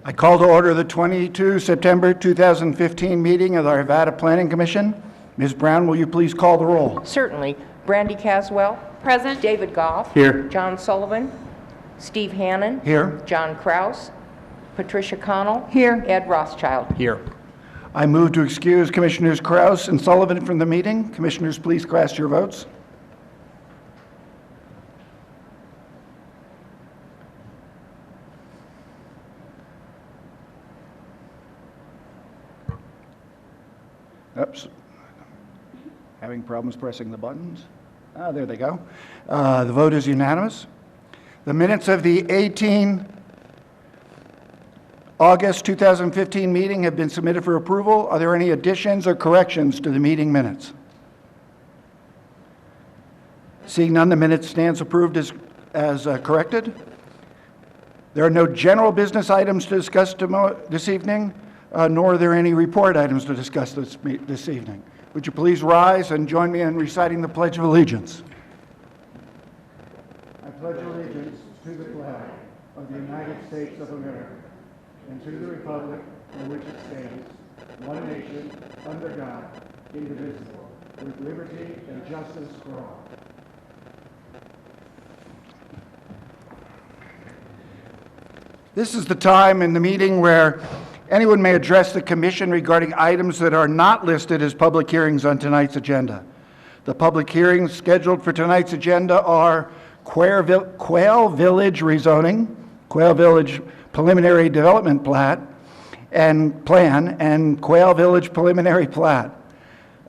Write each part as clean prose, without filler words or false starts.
I call to order the 22 September 2015 meeting of the Arvada Planning Commission. Ms. Brown, will you please call the roll? Certainly. Brandy Caswell. Present. David Goff. Here. John Sullivan. Steve Hannon. Here. John Kraus. Patricia Connell. Here. Ed Rothschild. Here. I move to excuse Commissioners Kraus and Sullivan from the meeting. Commissioners, please cast your votes. Oops. Having problems pressing the buttons? Ah, there they go. The vote is unanimous. The minutes of the 18 August 2015 meeting have been submitted for approval. Are there any additions or corrections to the meeting minutes? Seeing none, the minutes stands approved as corrected. There are no general business items to discuss this evening, nor are there any report items to discuss this evening. Would you please rise and join me in reciting the Pledge of Allegiance? I pledge allegiance to the flag of the United States of America and to the republic for which it stands, one nation, under God, indivisible, with liberty and justice for all. This is the time in the meeting where anyone may address the Commission regarding items that are not listed as public hearings on tonight's agenda. The public hearings scheduled for tonight's agenda are Quail Village rezoning, Quail Village preliminary development plan, and Quail Village preliminary plat.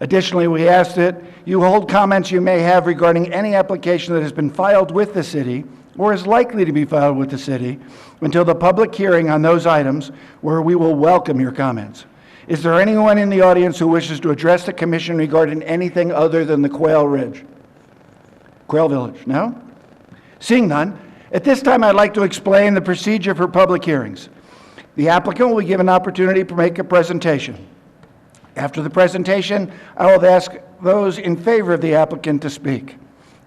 Additionally, we ask that you hold comments you may have regarding any application that has been filed with the city or is likely to be filed with the city until the public hearing on those items, where we will welcome your comments. Is there anyone in the audience who wishes to address the Commission regarding anything other than the Quail Village? No? Seeing none, at this time I'd like to explain the procedure for public hearings. The applicant will be given an opportunity to make a presentation. After the presentation, I will ask those in favor of the applicant to speak,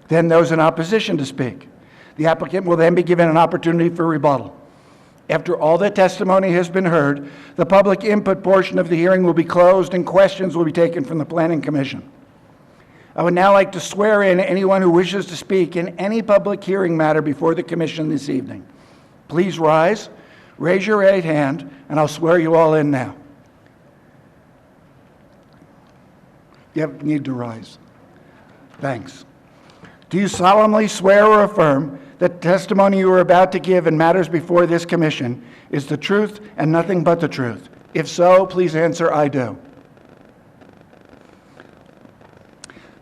then those in opposition to speak. The applicant will then be given an opportunity for rebuttal. After all the testimony has been heard, the public input portion of the hearing will be closed and questions will be taken from the Planning Commission. I would now like to swear in anyone who wishes to speak in any public hearing matter before the Commission this evening. Please rise, raise your right hand, and I'll swear you all in now. You need to rise. Thanks. Do you solemnly swear or affirm that the testimony you are about to give in matters before this Commission is the truth and nothing but the truth? If so, please answer, I do.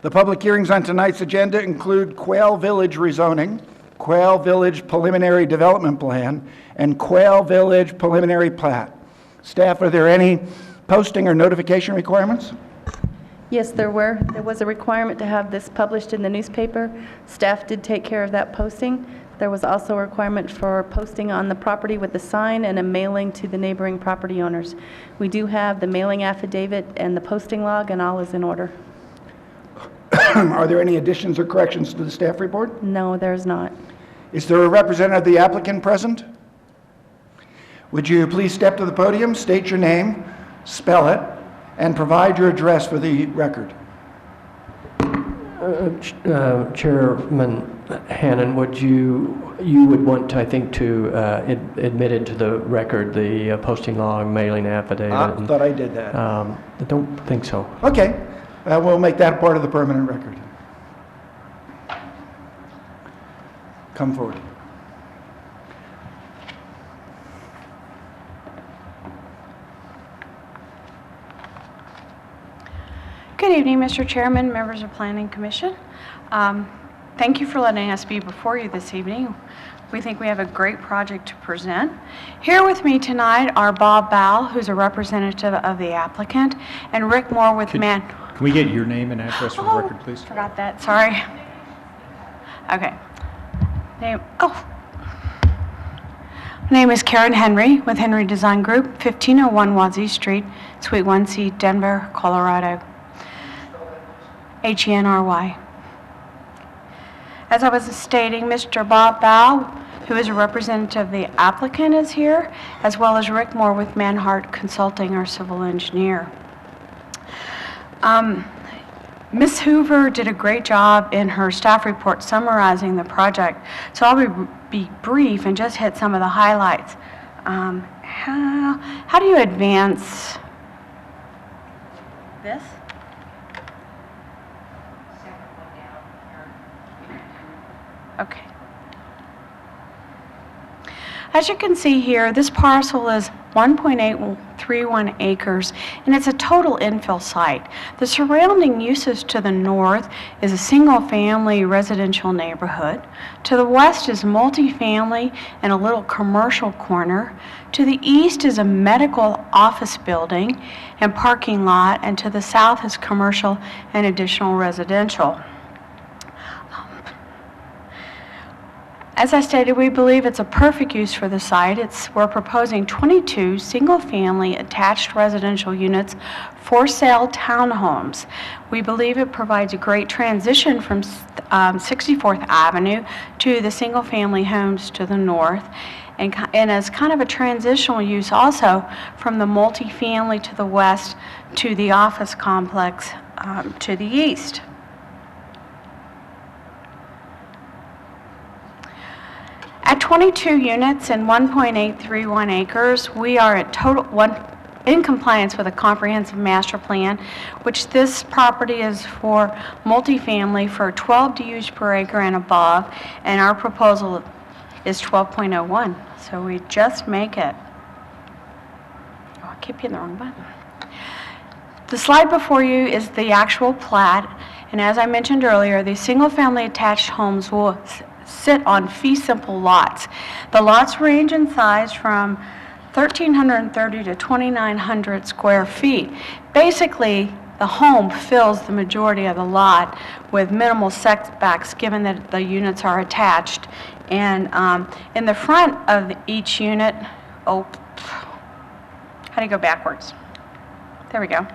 The public hearings on tonight's agenda include Quail Village rezoning, Quail Village preliminary development plan, and Quail Village preliminary plat. Staff, are there any posting or notification requirements? Yes, there were. There was a requirement to have this published in the newspaper. Staff did take care of that posting. There was also a requirement for posting on the property with the sign and a mailing to the neighboring property owners. We do have the mailing affidavit and the posting log, and all is in order. Are there any additions or corrections to the staff report? No, there's not. Is there a representative of the applicant present? Would you please step to the podium, state your name, spell it, and provide your address for the record? Chairman Hannon, you would want, I think, to admit into the record the posting log, mailing affidavit. I thought I did that. I don't think so. Okay, we'll make that part of the permanent record. Come forward. Good evening, Mr. Chairman, members of Planning Commission. Thank you for letting us be before you this evening. We think we have a great project to present. Here with me tonight are Bob Ball, who's a representative of the applicant, and Rick Moore with Can we get your name and address for the record, please? Forgot that, sorry. Okay. Name is Karen Henry with Henry Design Group, 1501 Wazee Street, Suite 1C, Denver, Colorado. Henry. As I was stating, Mr. Bob Ball who is a representative of the applicant, is here, as well as Rick Moore with Manhart Consulting, our civil engineer. Ms. Hoover did a great job in her staff report summarizing the project, so I'll be brief and just hit some of the highlights. How do you advance this? Okay. As you can see here, this parcel is 1.831 acres, and it's a total infill site. The surrounding uses to the north is a single-family residential neighborhood. To the west is multifamily and a little commercial corner. To the east is a medical office building and parking lot, and to the south is commercial and additional residential. As I stated, we believe it's a perfect use for the site. We're proposing 22 single-family attached residential units for sale townhomes. We believe it provides a great transition from 64th Avenue to the single-family homes to the north, and as kind of a transitional use also from the multifamily to the west to the office complex to the east. At 22 units and 1.831 acres, we are in compliance with a comprehensive master plan, which this property is for multifamily for 12 DUs per acre and above, and our proposal is 12.01, so we just make it. Oh, I keep hitting the wrong button. The slide before you is the actual plat, and as I mentioned earlier, these single-family attached homes will sit on fee simple lots. The lots range in size from 1,330 to 2,900 square feet. Basically, the home fills the majority of the lot with minimal setbacks given that the units are attached. And in the front of each unit, how do you go backwards? There we go.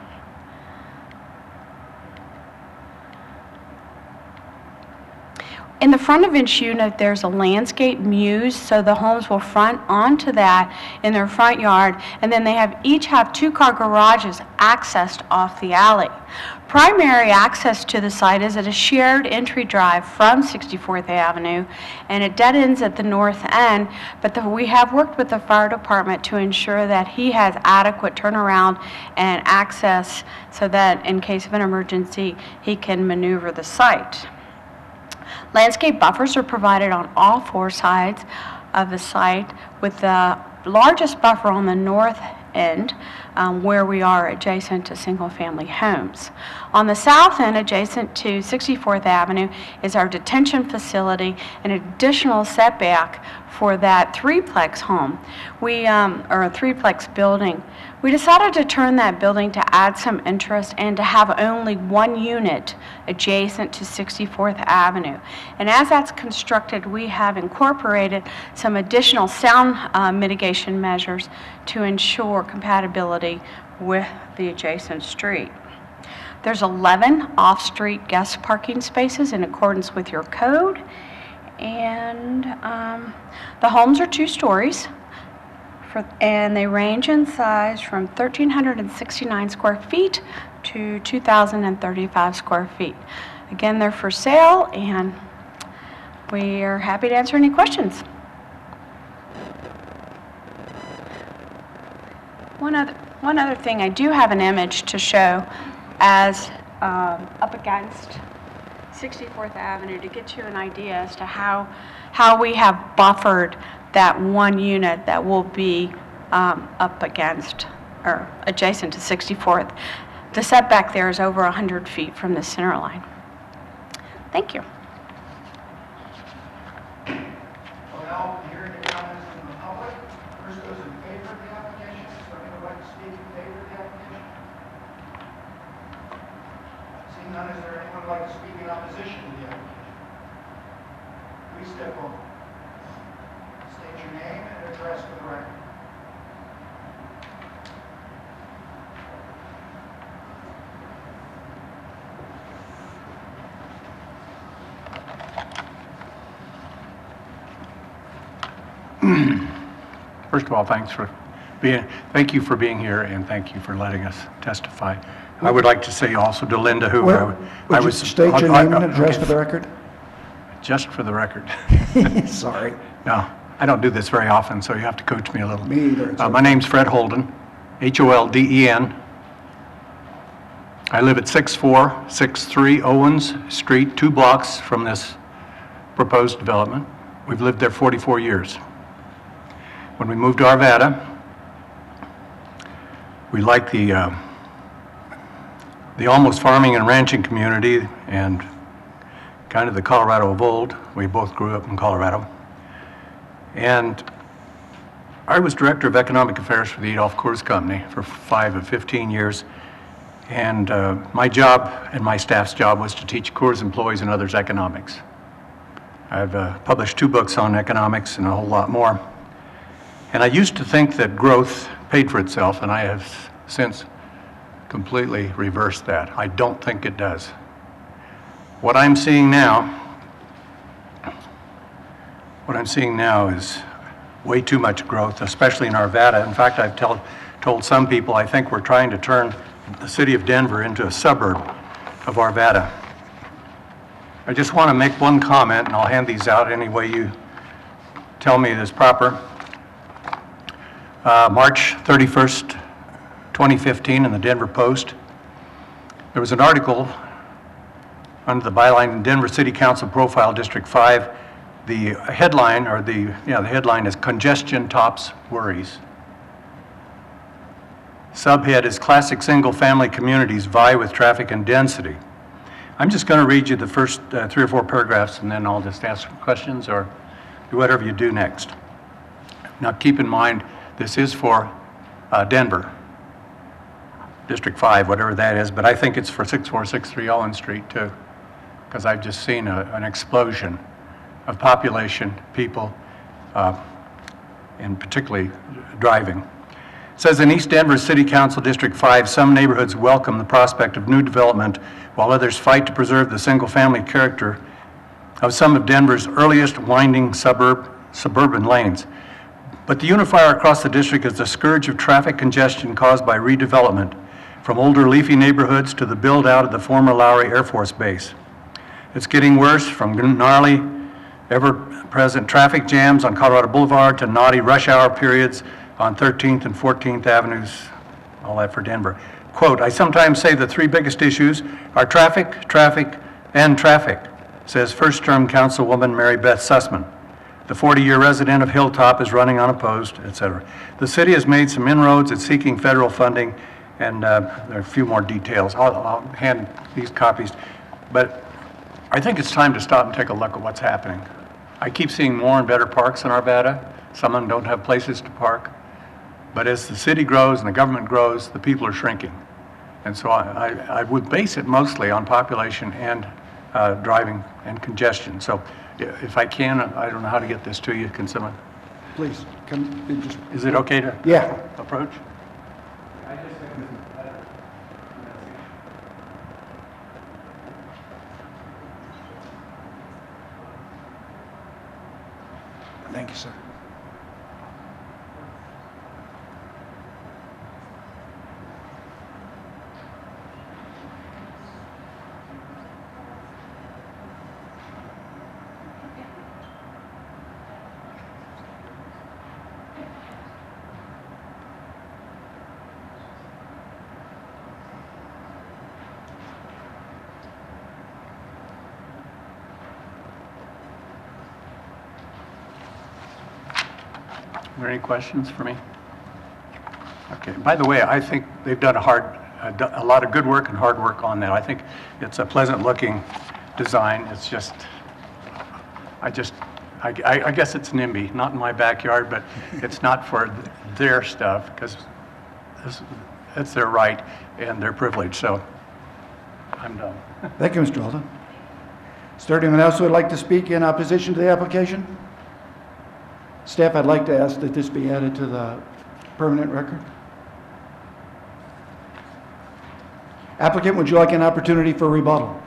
In the front of each unit, there's a landscape muse, so the homes will front onto that in their front yard, and then they each have two-car garages accessed off the alley. Primary access to the site is at a shared entry drive from 64th Avenue, and it dead ends at the north end, but we have worked with the fire department to ensure that he has adequate turnaround and access so that in case of an emergency, he can maneuver the site. Landscape buffers are provided on all four sides of the site, with the largest buffer on the north end where we are adjacent to single-family homes. On the south end, adjacent to 64th Avenue, is our detention facility, an additional setback for that threeplex home, or a threeplex building. We decided to turn that building to add some interest and to have only one unit adjacent to 64th Avenue. And as that's constructed, we have incorporated some additional sound mitigation measures to ensure compatibility with the adjacent street. There's 11 off-street guest parking spaces in accordance with your code, and the homes are 2 stories. And they range in size from 1,369 square feet to 2,035 square feet. Again, they're for sale, and we are happy to answer any questions. One other thing, I do have an image to show as up against 64th Avenue to get you an idea as to how we have buffered that one unit that will be up against or adjacent to 64th. The setback there is over 100 feet from the center line. Thank you. Well, now, hearing the comments from the public, first those in favor of the application, is there anyone who would like to speak in favor of the application? Seeing none, is there anyone who would like to speak in opposition to the application? Please step forward. State your name and address for the record. First of all, thank you for being here, and thank you for letting us testify. I would like to say also to Linda, who I Would you was... state your name and address for the record? Just for the record. Sorry. No, I don't do this very often, so you have to coach me a little. Me either. It's My name's Fred Holden, Holden. I live at 6463 Owens Street, 2 blocks from this proposed development. We've lived there 44 years. When we moved to Arvada, we liked the almost farming and ranching community and kind of the Colorado of old. We both grew up in Colorado. And I was Director of Economic Affairs for the Adolph Coors Company for 5 of 15 years. And my job and my staff's job was to teach Coors employees and others economics. I've published 2 books on economics and a whole lot more. And I used to think that growth paid for itself, and I have since completely reversed that. I don't think it does. What I'm seeing now is way too much growth, especially in Arvada. In fact, I've told some people I think we're trying to turn the city of Denver into a suburb of Arvada. I just want to make one comment, and I'll hand these out any way you tell me it is proper. March 31st, 2015, in the Denver Post, there was an article under the byline Denver City Council Profile District 5. The headline, the headline is "Congestion Tops Worries." Subhead is "Classic Single-Family Communities Vie with Traffic and Density." I'm just going to read you the first 3 or 4 paragraphs, and then I'll just ask questions or do whatever you do next. Now, keep in mind, this is for Denver, District 5, whatever that is, but I think it's for 6463 Owens Street too, because I've just seen an explosion of population, people, and particularly driving. It says, in East Denver City Council District 5, some neighborhoods welcome the prospect of new development, while others fight to preserve the single-family character of some of Denver's earliest winding suburban lanes. But the unifier across the district is the scourge of traffic congestion caused by redevelopment, from older leafy neighborhoods to the build-out of the former Lowry Air Force Base. It's getting worse, from gnarly, ever-present traffic jams on Colorado Boulevard to naughty rush hour periods on 13th and 14th Avenues, all that for Denver. Quote, I sometimes say the 3 biggest issues are traffic, traffic, and traffic, says first-term Councilwoman Mary Beth Sussman. The 40-year resident of Hilltop is running unopposed, etc. The city has made some inroads. It's seeking federal funding, and there are a few more details. I'll hand these copies, but I think it's time to stop and take a look at what's happening. I keep seeing more and better parks in Arvada. Some of them don't have places to park. But as the city grows and the government grows, the people are shrinking. And so I would base it mostly on population and driving and congestion. So if I can, I don't know how to get this to you. Can someone? Please, come. Is it okay to approach? Thank you, sir. Are there any questions for me? Okay. By the way, I think they've done a lot of good work and hard work on that. I think it's a pleasant-looking design. It's just, I guess it's NIMBY, not in my backyard, but it's not for their stuff because it's their right and their privilege. So I'm done. Thank you, Mr. Holden. Is there anyone else who would like to speak in opposition to the application? Staff, I'd like to ask that this be added to the permanent record. Applicant, would you like an opportunity for rebuttal?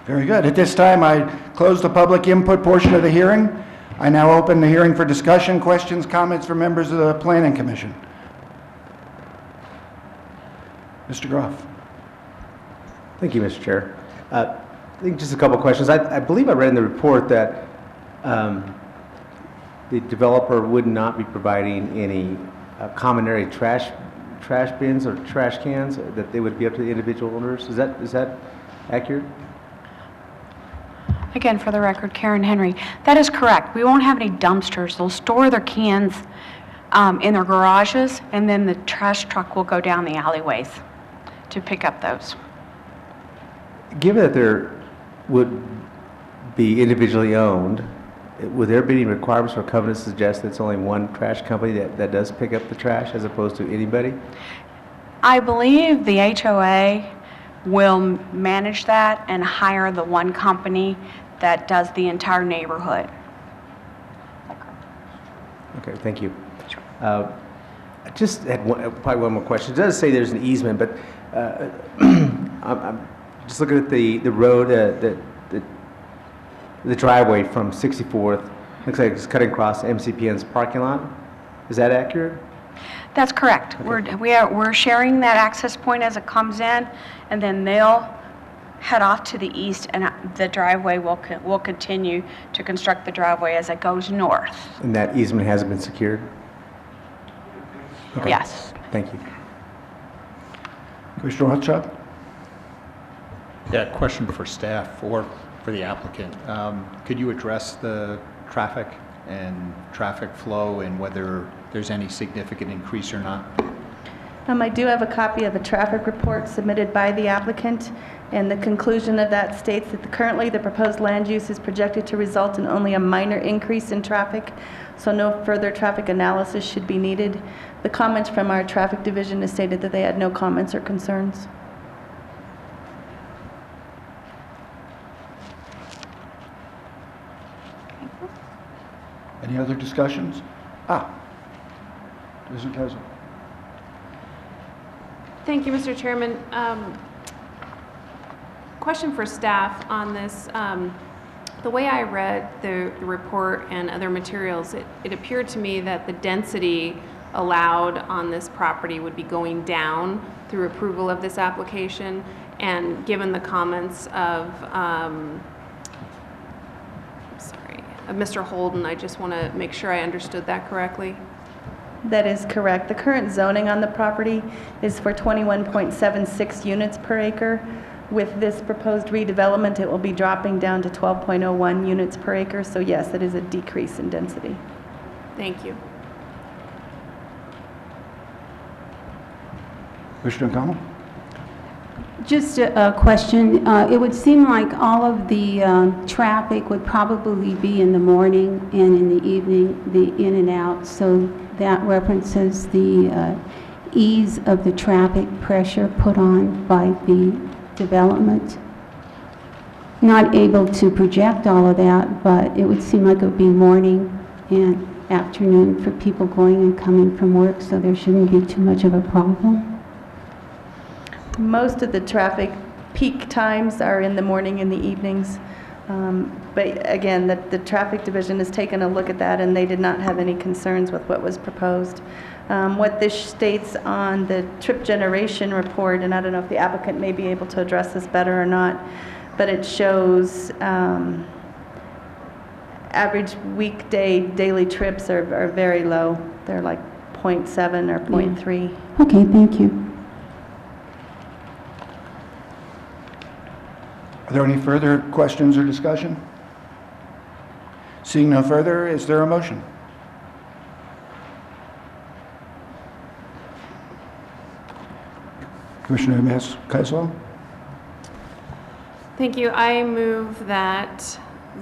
Very good. At this time, I close the public input portion of the hearing. I now open the hearing for discussion, questions, comments from members of the Planning Commission. Mr. Groff. Thank you, Mr. Chair. I think just a couple of questions. I believe I read in the report that the developer would not be providing any common area trash bins or trash cans, that they would be up to the individual owners. Is that accurate? Again, for the record, Karen Henry, that is correct. We won't have any dumpsters. They'll store their cans in their garages, and then the trash truck will go down the alleyways to pick up those. Given that there would be individually owned, would there be any requirements or covenants to suggest that it's only one trash company that does pick up the trash as opposed to anybody? I believe the HOA will manage that and hire the one company that does the entire neighborhood. Okay, thank you. I just had probably one more question. It does say there's an easement, but I'm just looking at the road, the driveway from 64th. Looks like it's cutting across MCPN's parking lot. Is that accurate? That's correct. Okay. We're sharing that access point as it comes in, and then they'll head off to the east, and the driveway will continue to construct the driveway as it goes north. And that easement hasn't been secured? Okay. Yes. Thank you. Commissioner Rothschild? Yeah, question for staff or for the applicant. Could you address the traffic and traffic flow and whether there's any significant increase or not? I do have a copy of a traffic report submitted by the applicant, and the conclusion of that states that currently the proposed land use is projected to result in only a minor increase in traffic, so no further traffic analysis should be needed. The comments from our traffic division has stated that they had no comments or concerns. Any other discussions? Mr. Kaiser. Thank you, Mr. Chairman. Question for staff on this. The way I read the report and other materials, it appeared to me that the density allowed on this property would be going down through approval of this application. And given the comments of Mr. Holden, I just want to make sure I understood that correctly. That is correct. The current zoning on the property is for 21.76 units per acre. With this proposed redevelopment, it will be dropping down to 12.01 units per acre. So yes, it is a decrease in density. Thank you. Commissioner O'Connell? Just a question. It would seem like all of the traffic would probably be in the morning and in the evening, the in and out, so that references the ease of the traffic pressure put on by the development. Not able to project all of that, but it would seem like it would be morning and afternoon for people going and coming from work, so there shouldn't be too much of a problem. Most of the traffic peak times are in the morning and the evenings. But again, the traffic division has taken a look at that, and they did not have any concerns with what was proposed. What this states on the trip generation report, and I don't know if the applicant may be able to address this better or not, but it shows average weekday daily trips are very low. They're like 0.7 or 0.3. Okay, thank you. Are there any further questions or discussion? Seeing no further, is there a motion? Commissioner Kaisel? Thank you. I move that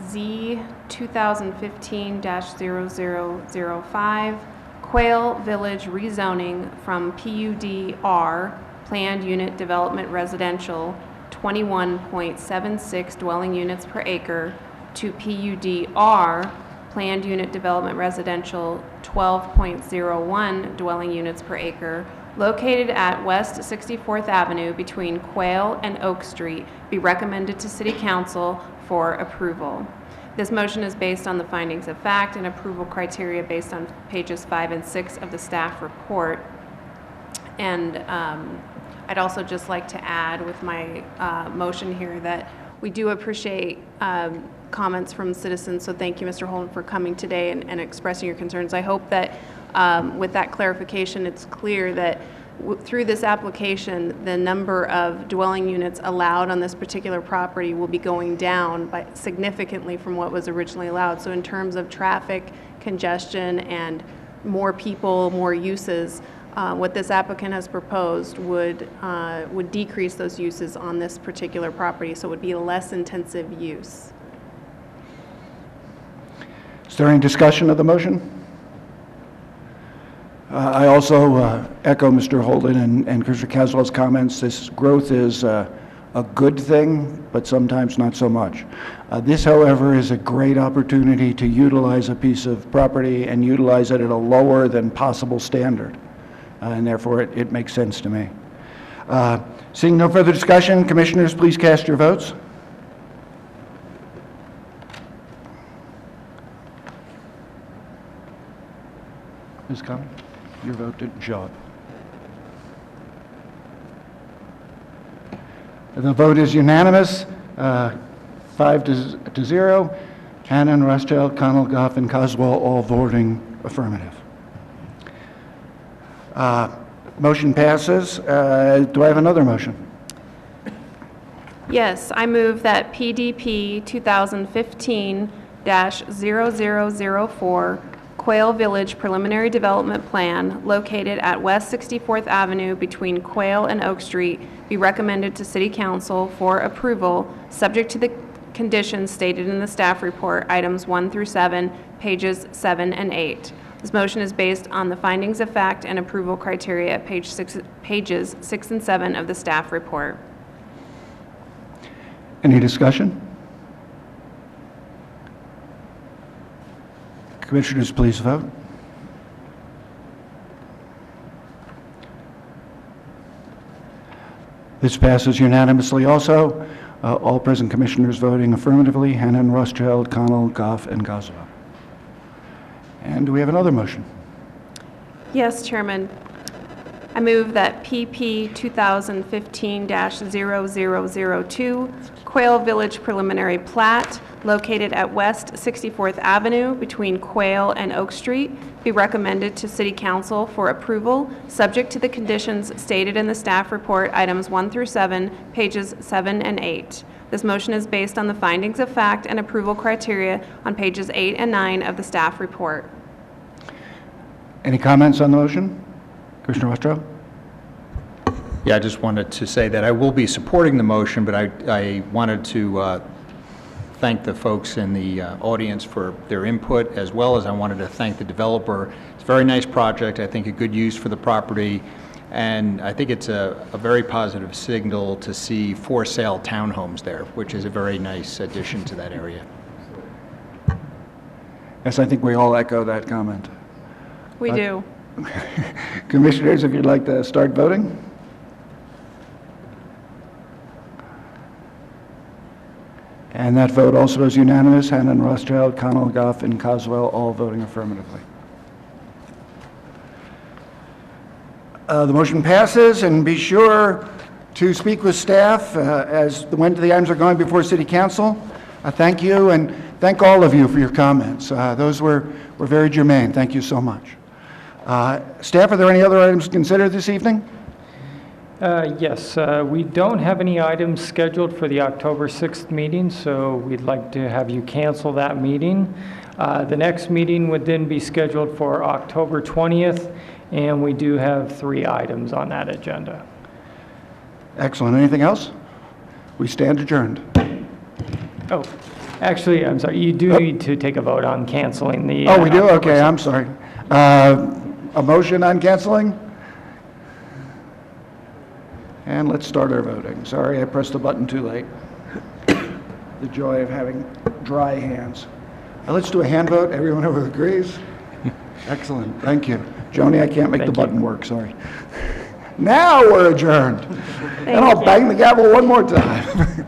Z 2015-0005, Quail Village rezoning from PUD-R, Planned Unit Development Residential, 21.76 dwelling units per acre, to PUD-R, Planned Unit Development Residential, 12.01 dwelling units per acre, located at West 64th Avenue between Quail and Oak Street, be recommended to City Council for approval. This motion is based on the findings of fact and approval criteria based on pages 5 and 6 of the staff report. And I'd also just like to add with my motion here that we do appreciate comments from citizens, so thank you, Mr. Holden, for coming today and expressing your concerns. I hope that with that clarification, it's clear that through this application, the number of dwelling units allowed on this particular property will be going down by significantly from what was originally allowed. So in terms of traffic, congestion, and more people, more uses, what this applicant has proposed would decrease those uses on this particular property, so it would be a less intensive use. Is there any discussion of the motion? I also echo Mr. Holden and Commissioner Caswell's comments. This growth is a good thing, but sometimes not so much. This, however, is a great opportunity to utilize a piece of property and utilize it at a lower than possible standard. And therefore, it makes sense to me. Seeing no further discussion, commissioners, please cast your votes. Ms. Conley, your vote didn't show up. The vote is unanimous, 5-0. Hannan, Rothschild, Connell, Goff, and Coswell all voting affirmative. Motion passes. Do I have another motion? Yes, I move that PDP 2015-0004 Quail Village Preliminary Development Plan located at West 64th Avenue between Quail and Oak Street be recommended to City Council for approval, subject to the conditions stated in the staff report, items 1 through 7, pages 7 and 8. This motion is based on the findings of fact and approval criteria at pages 6 and 7 of the staff report. Any discussion? Commissioners, please vote. This passes unanimously also. All present commissioners voting affirmatively: Hannan, Rothschild, Connell, Goff, and Goswell. And do we have another motion? Yes, Chairman. I move that PP 2015-0002 Quail Village Preliminary Plat located at West 64th Avenue between Quail and Oak Street be recommended to City Council for approval, subject to the conditions stated in the staff report, items 1 through 7, pages 7 and 8. This motion is based on the findings of fact and approval criteria on pages 8 and 9 of the staff report. Any comments on the motion? Commissioner Westrow? Yeah, I just wanted to say that I will be supporting the motion, but I wanted to thank the folks in the audience for their input, as well as I wanted to thank the developer. It's a very nice project, I think a good use for the property, and I think it's a very positive signal to see for sale townhomes there, which is a very nice addition to that area. Yes, I think we all echo that comment. We do. Commissioners, if you'd like to start voting. And that vote also is unanimous. Hannan, Rothschild, Connell, Goff, and Coswell all voting affirmatively. The motion passes, and be sure to speak with staff as when the items are going before City Council. Thank you, and thank all of you for your comments. Those were very germane. Thank you so much. Staff, are there any other items considered this evening? Yes, we don't have any items scheduled for the October 6th meeting, so we'd like to have you cancel that meeting. The next meeting would then be scheduled for October 20th, and we do have 3 items on that agenda. Excellent. Anything else? We stand adjourned. Oh, actually, I'm sorry, you do need to take a vote on canceling the... Oh, we do? October Okay, 6th. I'm sorry. A motion on canceling? And let's start our voting. Sorry, I pressed the button too late. The joy of having dry hands. Let's do a hand vote. Everyone agrees? Excellent. Thank you. Joni, I can't make the button work. Sorry. Now we're adjourned. And I'll bang the gavel one more time.